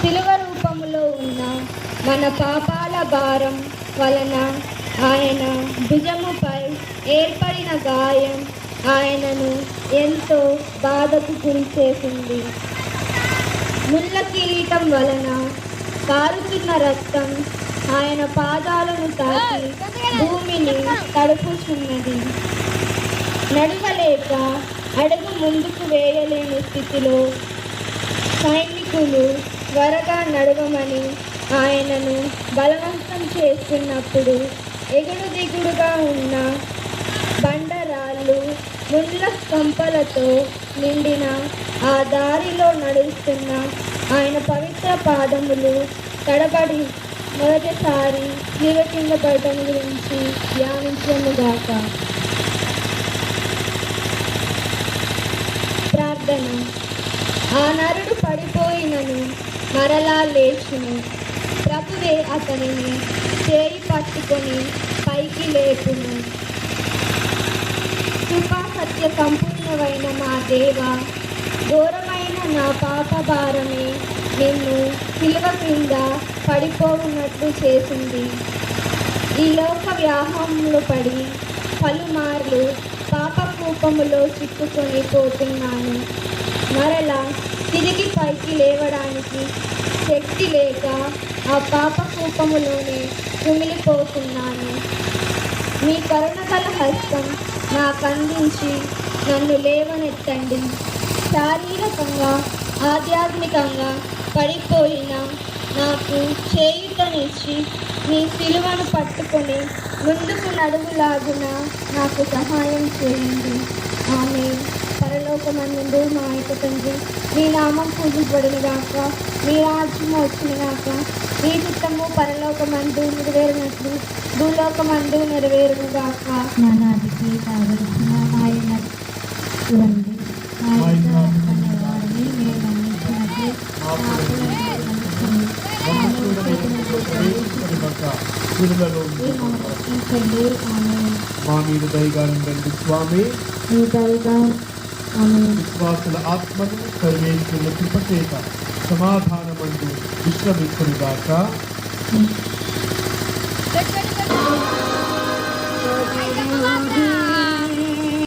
శిలువ రూపములో ఉన్న మన పాపాల భారం వలన ఆయన భుజముపై ఏర్పడిన గాయం ఆయనను ఎంతో బాధకు గురి చేసింది. ముళ్ళ కిరీటం వలన కారుతున్న రక్తం ఆయన పాదాలను తాకి భూమిని తడుపుచున్నది. నడవలేక అడుగు ముందుకు వేయలేని స్థితిలో సైనికులు త్వరగా నడవమని ఆయనను బలవంతం చేస్తున్నప్పుడు ఎగుడు దిగుడుగా ఉన్న బండరాళ్ళు ముళ్ళ కంపలతో నిండిన ఆ దారిలో నడుస్తున్న ఆయన పవిత్ర పాదములు తడబడి మొదటిసారి జీవ కింద పడటం గురించి ధ్యానించముగాక. ప్రార్థన. ఆ నరుడు పడిపోయినను మరలా లేచును. ప్రభువే అతనిని చేయి పట్టుకొని పైకి లేపును. కృపా సత్య సంపూర్ణమైన మా దేవ, ఘోరమైన నా పాప భారమే నిన్ను సిలువ క్రింద పడిపోవున్నట్లు చేసింది. ఈ లోక వ్యాహంలో పడి పలుమార్లు పాప కూపములో చిక్కుకొని పోతున్నాను. మరలా తిరిగి పైకి లేవడానికి శక్తి లేక ఆ పాప కూపములోనే కుమిలిపోతున్నాను. మీ కరుణగల హస్తం నాకు అందించి నన్ను లేవనెత్తండి. శారీరకంగా ఆధ్యాత్మికంగా పడిపోయిన నాకు చేయుతనిచ్చి మీ సిలువను పట్టుకొని ముందుకు నడుములాగున నాకు సహాయం చేయండి. ఆమేన్. పరలోకమందు మా యొక్క తండ్రి, మీ నామం పూజించబడునుగాక, మీ రాజ్యం వచ్చునుగాక, మీ చిత్తము పరలోకమందు నెరవేరినట్లు భూలోకమందు నెరవేరునుగాక. మా నాటికి కావలసిన ఆయన ఇవ్వండి. వారిని మేము మన్నించినట్లు మా మీద దయగా ఉండండి స్వామి. విశ్వాసుల ఆత్మను సర్వేశ్వరుల కృపచేత సమాధానమందు విశ్రమించునుగాక. Good.